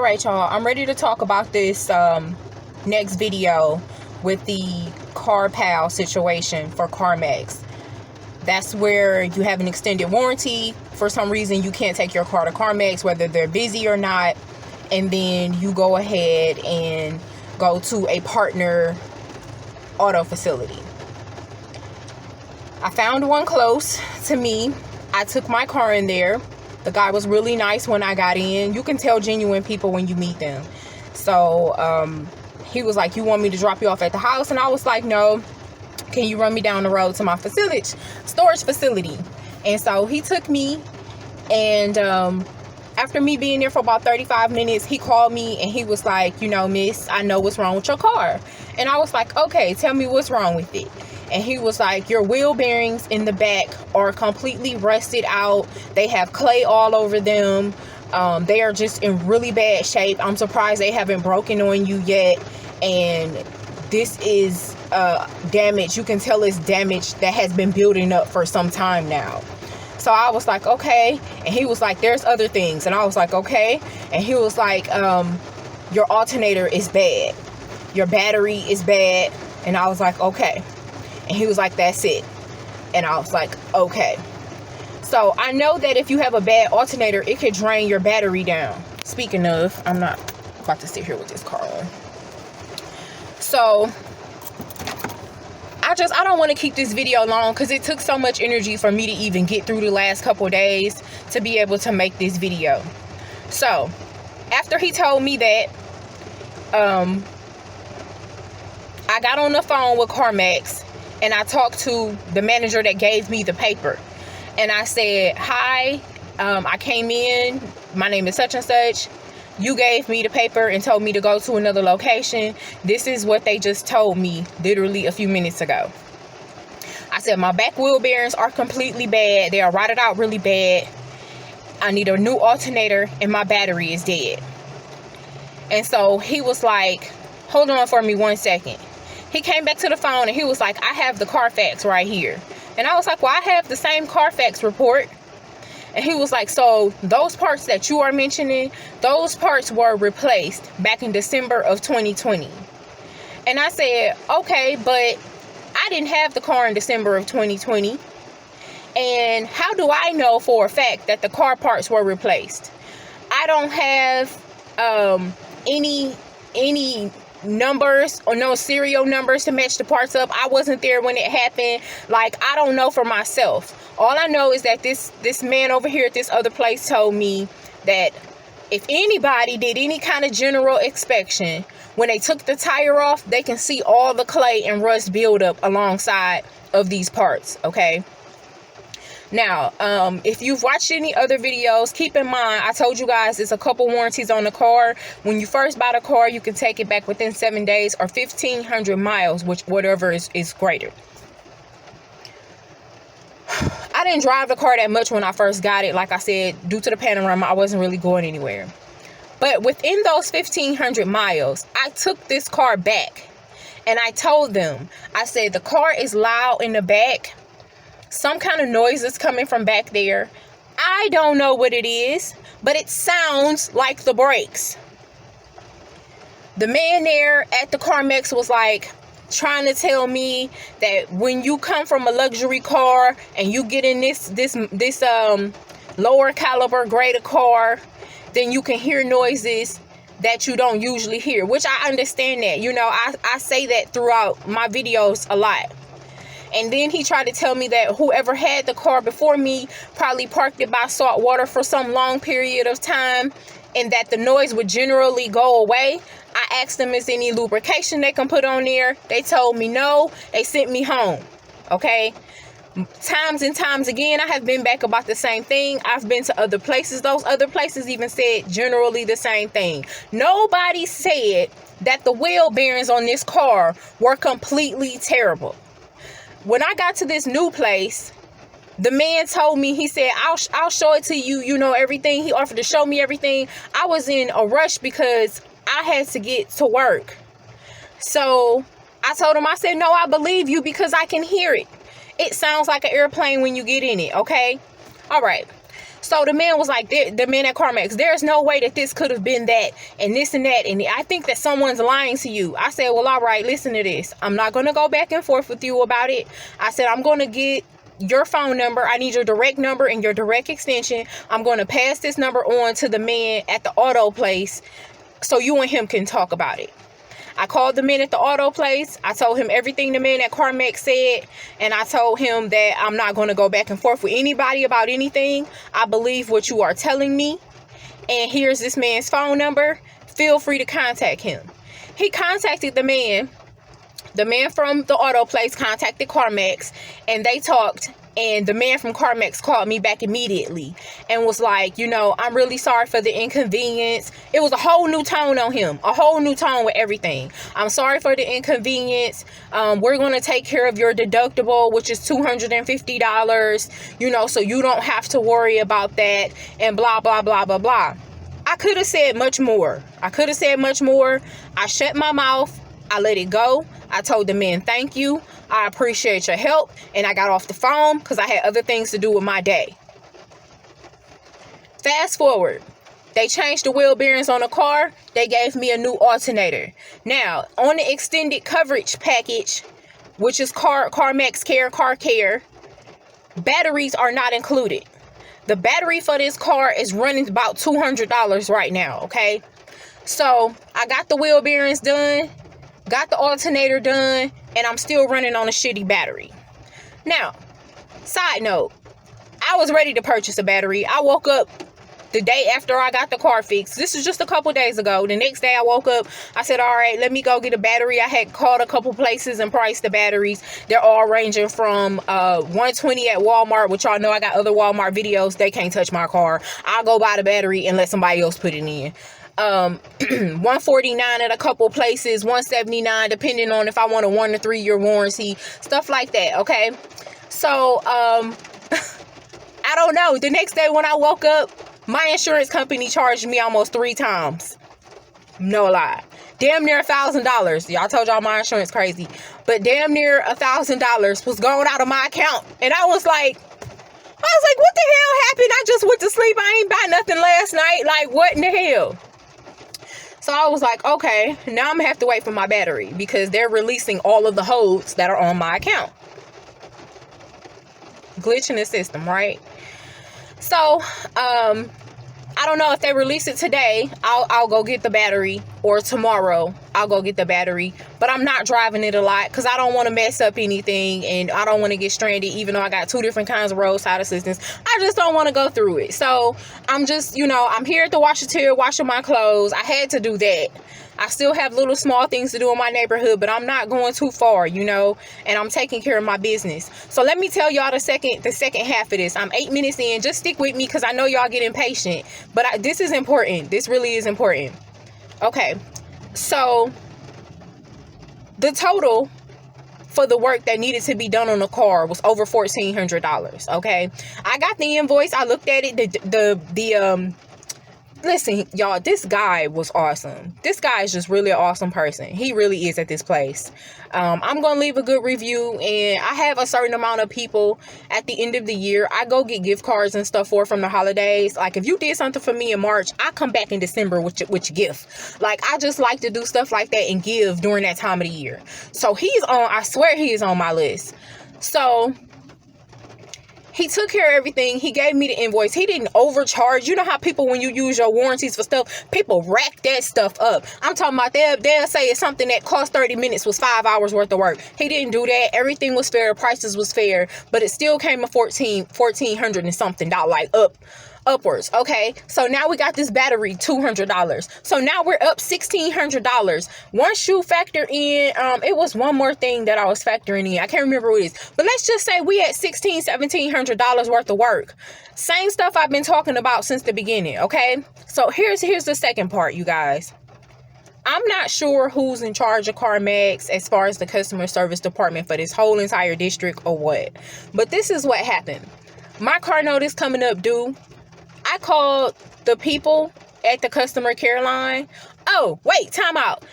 All right, y'all, I'm ready to talk about this next video with the car pal situation for Carmax. That's where you have an extended warranty. For some reason, you can't take your car to Carmax, whether they're busy or not. And then you go ahead and go to a partner auto facility. I found one close to me. I took my car in there. The guy was really nice when I got in. You can tell genuine people when you meet them. So he was like, you want me to drop you off at the house? And I was like, no. Can you run me down the road to my storage facility? And so he took me, and after me being there for about 35 minutes, he called me and he was like, you know, miss, I know what's wrong with your car. And I was like, okay, tell me what's wrong with it. And he was like, your wheel bearings in the back are completely rusted out. They have clay all over them. They are just in really bad shape. I'm surprised they haven't broken on you yet. And this is damage. You can tell it's damage that has been building up for some time now. So I was like, okay. And he was like, there's other things. And I was like, okay. And he was like, your alternator is bad. Your battery is bad. And I was like, okay. And he was like, that's it. And I was like, okay. So I know that if you have a bad alternator, it could drain your battery down. Speaking of, I'm not about to sit here with this car on. So I don't want to keep this video long because it took so much energy for me to even get through the last couple of days to be able to make this video. So after he told me that, I got on the phone with Carmax and I talked to the manager that gave me the paper. And I said, hi, I came in. My name is such and such. You gave me the paper and told me to go to another location. This is what they just told me literally a few minutes ago. I said, my back wheel bearings are completely bad. They are rotted out really bad. I need a new alternator and my battery is dead. And so he was like, hold on for me 1 second. He came back to the phone and he was like, I have the Carfax right here. And I was like, well, I have the same Carfax report. And he was like, so those parts that you are mentioning, those parts were replaced back in December of 2020. And I said, okay, but I didn't have the car in December of 2020. And how do I know for a fact that the car parts were replaced? I don't have any numbers or no serial numbers to match the parts up. I wasn't there when it happened. Like, I don't know for myself. All I know is that this man over here at this other place told me that if anybody did any kind of general inspection, when they took the tire off, they can see all the clay and rust buildup alongside of these parts. Okay. Now, if you've watched any other videos, keep in mind, I told you guys there's a couple warranties on the car. When you first buy the car, you can take it back within 7 days or 1,500 miles, whatever is greater. I didn't drive the car that much when I first got it. Like I said, due to the panorama, I wasn't really going anywhere. But within those 1,500 miles, I took this car back and I told them, I said, the car is loud in the back. Some kind of noise is coming from back there. I don't know what it is, but it sounds like the brakes. The man there at the Carmax was like trying to tell me that when you come from a luxury car and you get in this lower caliber greater car, then you can hear noises that you don't usually hear, which I understand that. You know, I say that throughout my videos a lot. And then he tried to tell me that whoever had the car before me probably parked it by salt water for some long period of time and that the noise would generally go away. I asked them, is any lubrication they can put on there? They told me no. They sent me home. Okay. Times and times again, I have been back about the same thing. I've been to other places. Those other places even said generally the same thing. Nobody said that the wheel bearings on this car were completely terrible. When I got to this new place, the man told me, he said, I'll show it to you, you know, everything. He offered to show me everything. I was in a rush because I had to get to work. So I told him, I said, no, I believe you because I can hear it. It sounds like an airplane when you get in it. Okay. All right. So the man was like, the man at Carmax, there's no way that this could have been that and this and that. And I think that someone's lying to you. I said, well, all right, listen to this. I'm not going to go back and forth with you about it. I said, I'm going to get your phone number. I need your direct number and your direct extension. I'm going to pass this number on to the man at the auto place so you and him can talk about it. I called the man at the auto place. I told him everything the man at Carmax said. And I told him that I'm not going to go back and forth with anybody about anything. I believe what you are telling me. And here's this man's phone number. Feel free to contact him. He contacted the man. The man from the auto place contacted Carmax. And they talked. And the man from Carmax called me back immediately and was like, you know, I'm really sorry for the inconvenience. It was a whole new tone on him, a whole new tone with everything. I'm sorry for the inconvenience. We're going to take care of your deductible, which is $250, you know, so you don't have to worry about that and blah, blah, blah, blah, blah. I could have said much more. I shut my mouth. I let it go. I told the man, thank you. I appreciate your help. And I got off the phone because I had other things to do with my day. Fast forward. They changed the wheel bearings on the car. They gave me a new alternator. Now, on the extended coverage package, which is Carmax Care, Car Care, batteries are not included. The battery for this car is running about $200 right now, okay? So, I got the wheel bearings done. Got the alternator done, and I'm still running on a shitty battery. Now, side note, I was ready to purchase a battery. I woke up the day after I got the car fixed. This is just a couple days ago. The next day I woke up, I said, all right, let me go get a battery. I had called a couple places and priced the batteries. They're all ranging from $120 at Walmart, which y'all know I got other Walmart videos. They can't touch my car. I'll go buy the battery and let somebody else put it in. $149 at a couple places, $179 depending on if I want a 1 to 3 year warranty, stuff like that. Okay, so I don't know. The next day when I woke up, my insurance company charged me almost 3 times. No lie, damn near $1,000. Y'all told y'all my insurance crazy, but damn near $1,000 was going out of my account, and I was like, what the hell happened? I just went to sleep. I ain't buy nothing last night. Like, what in the hell? So I was like, okay, now I'm going to have to wait for my battery because they're releasing all of the holds that are on my account. Glitch in the system, right? So, I don't know if they release it today. I'll go get the battery, or tomorrow I'll go get the battery. But I'm not driving it a lot because I don't want to mess up anything, and I don't want to get stranded, even though I got 2 different kinds of roadside assistance. I just don't want to go through it. So I'm just, you know, I'm here at the washateria washing my clothes. I had to do that. I still have little small things to do in my neighborhood, but I'm not going too far, you know, and I'm taking care of my business. So let me tell y'all the second half of this. I'm 8 minutes in. Just stick with me because I know y'all get impatient, but this is important. This really is important. Okay, so the total for the work that needed to be done on the car was over $1,400. Okay, I got the invoice. I looked at it. Listen, y'all, this guy was awesome. This guy is just really an awesome person. He really is at this place. I'm going to leave a good review, and I have a certain amount of people at the end of the year. I go get gift cards and stuff from the holidays. Like, if you did something for me in March, I come back in December with your gift. Like, I just like to do stuff like that and give during that time of the year. So I swear he is on my list. So he took care of everything. He gave me the invoice. He didn't overcharge. You know how people, when you use your warranties for stuff, people rack that stuff up. I'm talking about they'll say it's something that cost 30 minutes was 5 hours worth of work. He didn't do that. Everything was fair. Prices was fair. But it still came to $1,400 and something, like upwards. Okay, so now we got this battery, $200. So now we're up $1,600. Once you factor in, it was one more thing that I was factoring in. I can't remember what it is, but let's just say we had $1,700 worth of work. Same stuff I've been talking about since the beginning. Okay, so here's the second part, you guys. I'm not sure who's in charge of Carmax as far as the customer service department for this whole entire district or what, but this is what happened. My car note is coming up due. I called the people at the customer care line. Oh, wait, time out.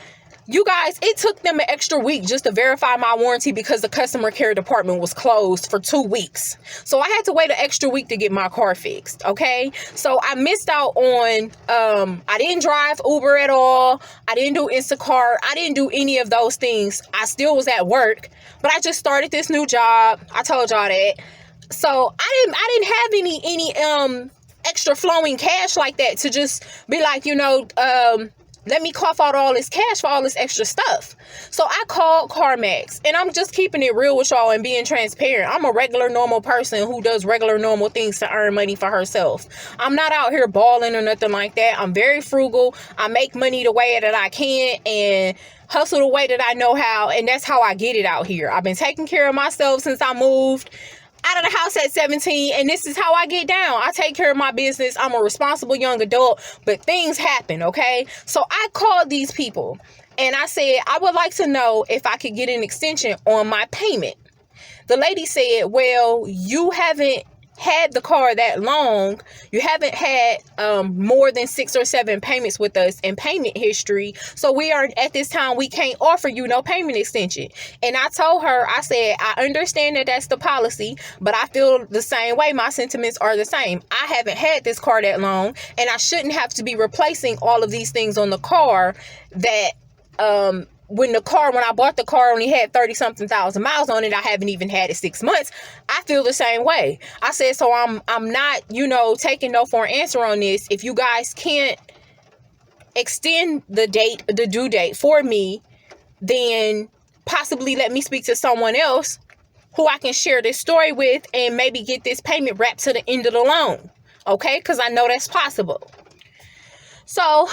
You guys, it took them an extra week just to verify my warranty because the customer care department was closed for 2 weeks. So I had to wait an extra week to get my car fixed, okay? So I missed out on, I didn't drive Uber at all. I didn't do Instacart. I didn't do any of those things. I still was at work, but I just started this new job. I told y'all that. So I didn't have any extra flowing cash like that to just be like, let me cough out all this cash for all this extra stuff. So I called Carmax, and I'm just keeping it real with y'all and being transparent. I'm a regular, normal person who does regular, normal things to earn money for herself. I'm not out here balling or nothing like that. I'm very frugal. I make money the way that I can and hustle the way that I know how, and that's how I get it out here. I've been taking care of myself since I moved out of the house at 17, and this is how I get down. I take care of my business. I'm a responsible young adult, but things happen, okay? So I called these people and I said, I would like to know if I could get an extension on my payment. The lady said, well, you haven't had the car that long. You haven't had more than 6 or 7 payments with us in payment history. So we are at this time, we can't offer you no payment extension. And I told her, I said, I understand that that's the policy, but I feel the same way. My sentiments are the same. I haven't had this car that long, and I shouldn't have to be replacing all of these things on the car that, when I bought the car only had 30-something thousand miles on it. I haven't even had it 6 months. I feel the same way. I said, so I'm not, taking no for an answer on this. If you guys can't extend the due date for me, then possibly let me speak to someone else who I can share this story with and maybe get this payment wrapped to the end of the loan. Okay? Because I know that's possible. So,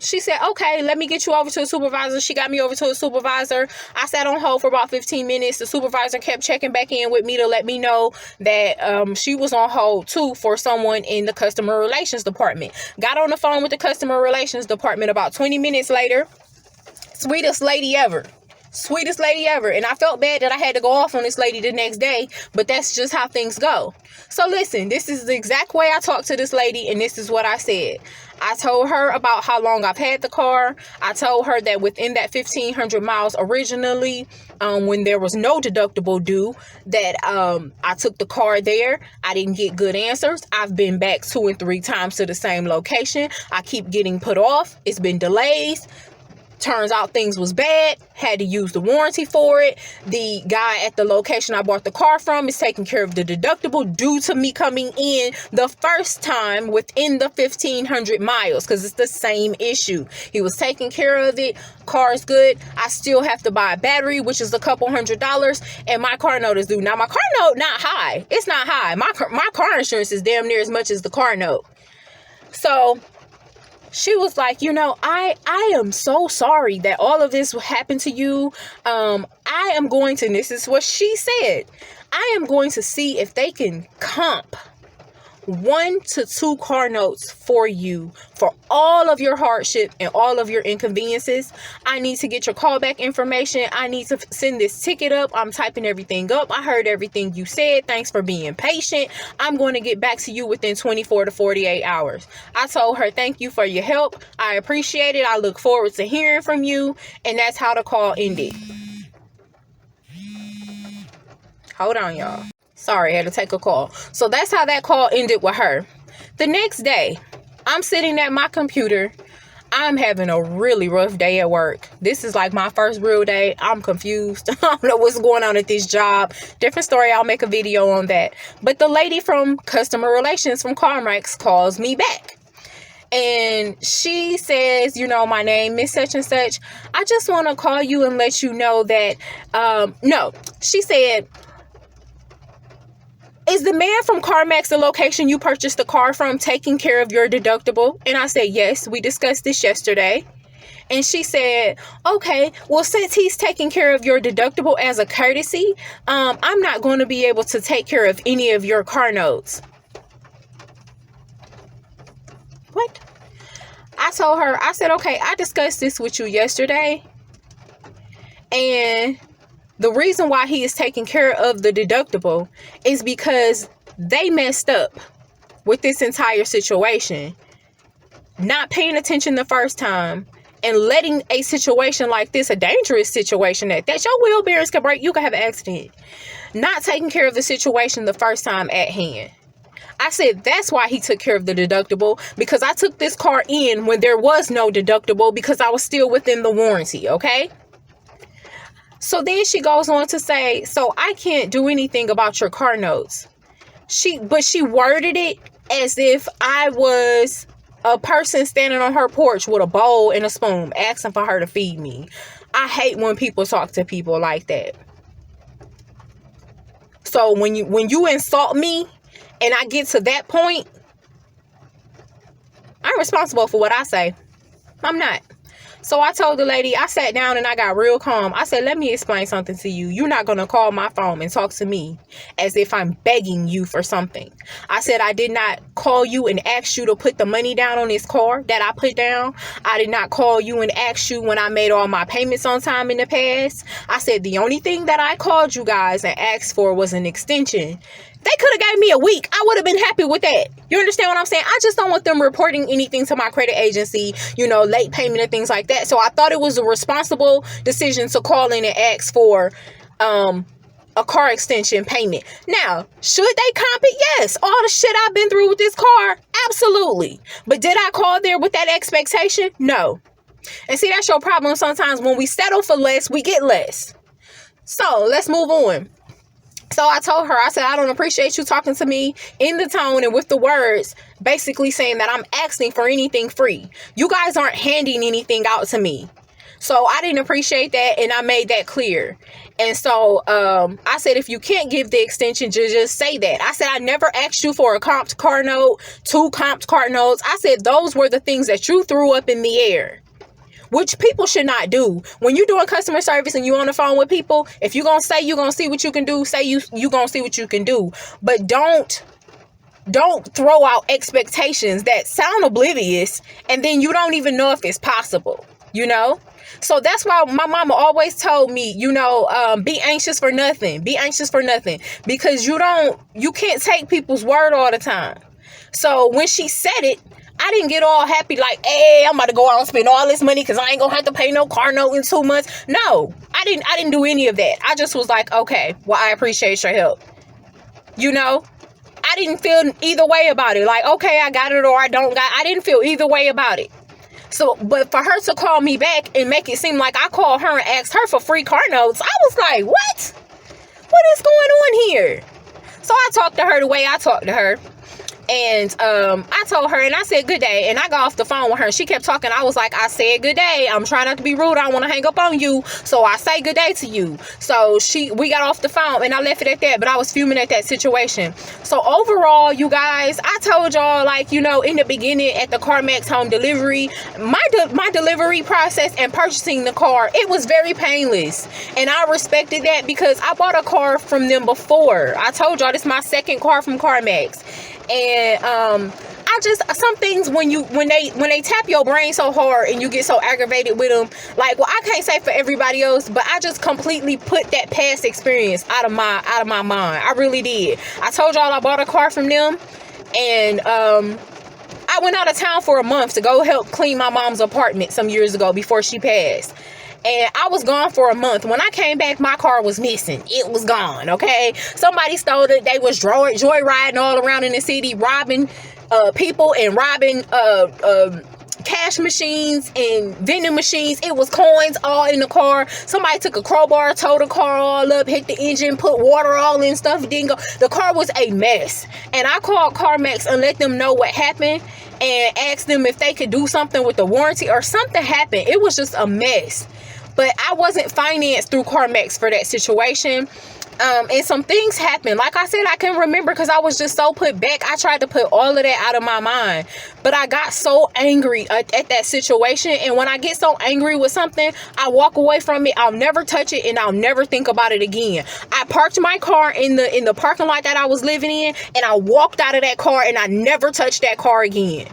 she said, okay, let me get you over to a supervisor. She got me over to a supervisor. I sat on hold for about 15 minutes. The supervisor kept checking back in with me to let me know that she was on hold too for someone in the customer relations department. Got on the phone with the customer relations department about 20 minutes later. Sweetest lady ever. And I felt bad that I had to go off on this lady the next day, but that's just how things go. So listen, this is the exact way I talked to this lady, and this is what I said. I told her about how long I've had the car. I told her that within that 1,500 miles originally, when there was no deductible due, that I took the car there. I didn't get good answers. I've been back 2 and 3 times to the same location. I keep getting put off. It's been delays. Turns out things was bad. Had to use the warranty for it. The guy at the location I bought the car from is taking care of the deductible due to me coming in the first time within the 1,500 miles, because it's the same issue. He was taking care of it. Car's good. I still have to buy a battery, which is a couple $100, and my car note is due. Now my car note not high. It's not high. My car insurance is damn near as much as the car note. So she was like, I am so sorry that all of this happened to you. I am going to, this is what she said, I am going to see if they can comp 1 to 2 car notes for you for all of your hardship and all of your inconveniences. I need to get your callback information. I need to send this ticket up. I'm typing everything up. I heard everything you said. Thanks for being patient. I'm going to get back to you within 24 to 48 hours. I told her, thank you for your help. I appreciate it. I look forward to hearing from you. And that's how the call ended. Hold on, y'all. Sorry, I had to take a call. So that's how that call ended with her. The next day, I'm sitting at my computer. I'm having a really rough day at work. This is like my first real day. I'm confused. I don't know what's going on at this job. Different story. I'll make a video on that. But the lady from customer relations from Carmax calls me back. And she says, my name is such and such. I just want to call you and let you know that, no, she said, is the man from Carmax the location you purchased the car from taking care of your deductible? And I said, yes, we discussed this yesterday. And she said, okay, well, since he's taking care of your deductible as a courtesy, I'm not going to be able to take care of any of your car notes. What? I told her, I said, okay, I discussed this with you yesterday. And the reason why he is taking care of the deductible is because they messed up with this entire situation. Not paying attention the first time and letting a situation like this, a dangerous situation that your wheel bearings can break, you can have an accident. Not taking care of the situation the first time at hand. I said that's why he took care of the deductible, because I took this car in when there was no deductible because I was still within the warranty, okay? So then she goes on to say, so I can't do anything about your car notes. But she worded it as if I was a person standing on her porch with a bowl and a spoon asking for her to feed me. I hate when people talk to people like that. So when you insult me and I get to that point, I'm responsible for what I say. I'm not. So I told the lady, I sat down and I got real calm. I said, let me explain something to you. You're not going to call my phone and talk to me as if I'm begging you for something. I said, I did not call you and ask you to put the money down on this car that I put down. I did not call you and ask you when I made all my payments on time in the past. I said, the only thing that I called you guys and asked for was an extension. They could have gave me a week. I would have been happy with that. You understand what I'm saying? I just don't want them reporting anything to my credit agency, late payment and things like that. So I thought it was a responsible decision to call in and ask for a car extension payment. Now, should they comp it? Yes. All the shit I've been through with this car? Absolutely. But did I call there with that expectation? No. And see, that's your problem sometimes. When we settle for less, we get less. So let's move on. So I told her, I said, I don't appreciate you talking to me in the tone and with the words, basically saying that I'm asking for anything free. You guys aren't handing anything out to me. So I didn't appreciate that, and I made that clear. And so I said, if you can't give the extension, just say that. I said, I never asked you for a comped car note, 2 comped car notes. I said, those were the things that you threw up in the air, which people should not do. When you're doing customer service and you're on the phone with people, if you're going to say you're going to see what you can do, say you're going to see what you can do. But don't throw out expectations that sound oblivious and then you don't even know if it's possible, So that's why my mama always told me, be anxious for nothing. Be anxious for nothing. Because you can't take people's word all the time. So when she said it, I didn't get all happy like, hey, I'm about to go out and spend all this money because I ain't gonna have to pay no car note in 2 months. No, I didn't do any of that. I just was like, okay, well, I appreciate your help. I didn't feel either way about it. Like, okay, I got it or I don't got it. I didn't feel either way about it. So, but for her to call me back and make it seem like I called her and asked her for free car notes, I was like, what? What is going on here? So I talked to her the way I talked to her. And I told her, and I said good day, and I got off the phone with her. She kept talking. I was like, I said good day. I'm trying not to be rude. I don't want to hang up on you, so I say good day to you. So we got off the phone, and I left it at that. But I was fuming at that situation. So overall, you guys, I told y'all, like, in the beginning at the Carmax home delivery, my delivery process and purchasing the car, it was very painless, and I respected that because I bought a car from them before. I told y'all this is my second car from Carmax. And some things when they tap your brain so hard and you get so aggravated with them, like, well, I can't say for everybody else, but I just completely put that past experience out of my mind. I really did. I told y'all I bought a car from them, and I went out of town for a month to go help clean my mom's apartment some years ago before she passed. And I was gone for a month. When I came back, my car was missing. It was gone, okay? Somebody stole it. They was joyriding all around in the city, robbing people and robbing cash machines and vending machines. It was coins all in the car. Somebody took a crowbar, towed the car all up, hit the engine, put water all in stuff. It didn't go. The car was a mess. And I called Carmax and let them know what happened and asked them if they could do something with the warranty or something happened. It was just a mess. But I wasn't financed through Carmax for that situation. And some things happened. Like I said, I can remember because I was just so put back. I tried to put all of that out of my mind. But I got so angry at that situation. And when I get so angry with something, I walk away from it. I'll never touch it and I'll never think about it again. I parked my car in the parking lot that I was living in. And I walked out of that car and I never touched that car again.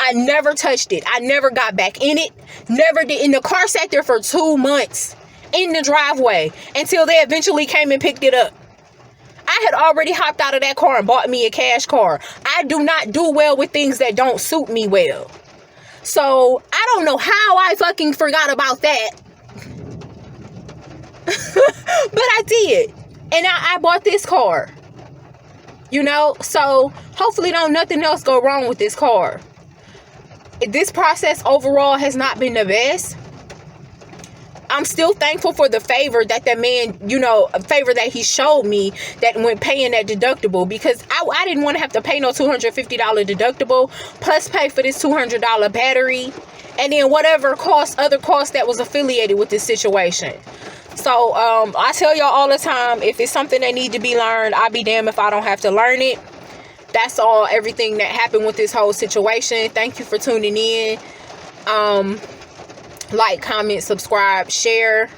I never touched it. I never got back in it. Never did. And the car sat there for 2 months in the driveway until they eventually came and picked it up. I had already hopped out of that car and bought me a cash car. I do not do well with things that don't suit me well. So I I don't know how I fucking forgot about that. But I did. And I bought this car. You know, so hopefully don't nothing else go wrong with this car. This process overall has not been the best. I'm still thankful for the favor that man, you know, a favor that he showed me that when paying that deductible, because I didn't want to have to pay no $250 deductible plus pay for this $200 battery and then whatever other costs that was affiliated with this situation. So I tell y'all all the time, if it's something that need to be learned, I'll be damned if I don't have to learn it. That's all, everything that happened with this whole situation. Thank you for tuning in. Like, comment, subscribe, share.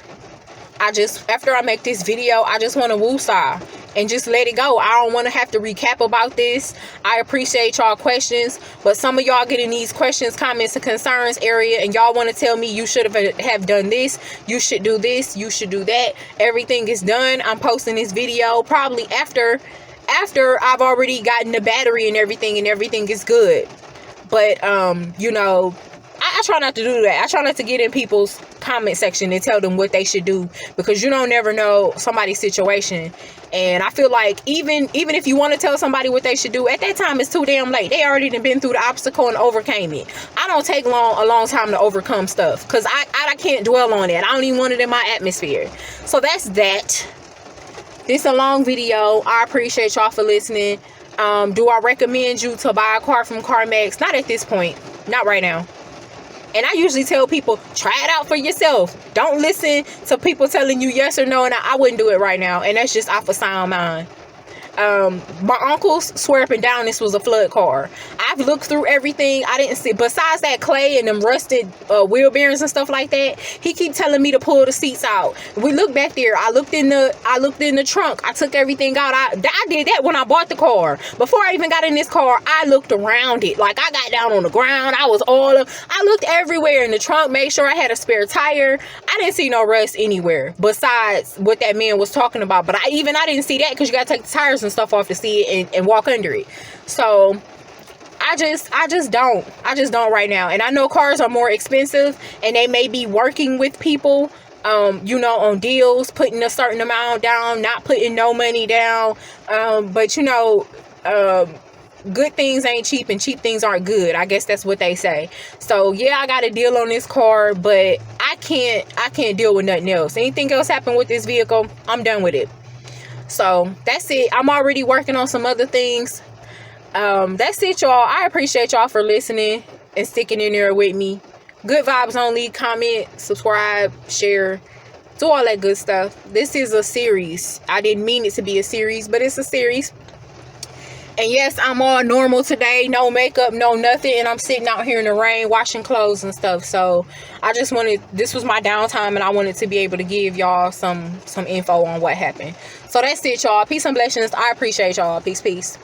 After I make this video, I just want to woosah and just let it go. I don't want to have to recap about this. I appreciate y'all questions, but some of y'all get in these questions, comments, and concerns area, and y'all want to tell me you should have done this, you should do this, you should do that. Everything is done. I'm posting this video probably after I've already gotten the battery and everything is good. But you know, I try not to do that. I try not to get in people's comment section and tell them what they should do, because you don't never know somebody's situation. And I feel like even if you want to tell somebody what they should do, at that time it's too damn late. They already done been through the obstacle and overcame it. I don't take a long time to overcome stuff, because I can't dwell on it. I don't even want it in my atmosphere. So that's that. This is a long video. I appreciate y'all for listening. Do I recommend you to buy a car from Carmax? Not at this point. Not right now. And I usually tell people, try it out for yourself. Don't listen to people telling you yes or no, and I wouldn't do it right now. And that's just off of sound mind. My uncles swear up and down this was a flood car. I've looked through everything. I didn't see, besides that clay and them rusted wheel bearings and stuff like that. He keep telling me to pull the seats out. We look back there. I looked in the trunk. I took everything out. I did that when I bought the car. Before I even got in this car, I looked around it. Like, I got down on the ground. I looked everywhere in the trunk, made sure I had a spare tire. I didn't see no rust anywhere besides what that man was talking about. But I didn't see that, because you gotta take the tires and stuff off to see it and walk under it. So I just don't right now. And I know cars are more expensive, and they may be working with people you know, on deals, putting a certain amount down, not putting no money down, but you know, good things ain't cheap and cheap things aren't good. I guess that's what they say. So yeah, I got a deal on this car, but I can't deal with nothing else. Anything else happen with this vehicle, I'm done with it. So that's it. I'm already working on some other things. That's it, y'all. I appreciate y'all for listening and sticking in there with me. Good vibes only. Comment, subscribe, share, do all that good stuff. This is a series. I didn't mean it to be a series, but it's a series. And yes, I'm all normal today. No makeup, no nothing. And I'm sitting out here in the rain washing clothes and stuff. So I just this was my downtime, and I wanted to be able to give y'all some info on what happened. So that's it, y'all. Peace and blessings. I appreciate y'all. Peace, peace.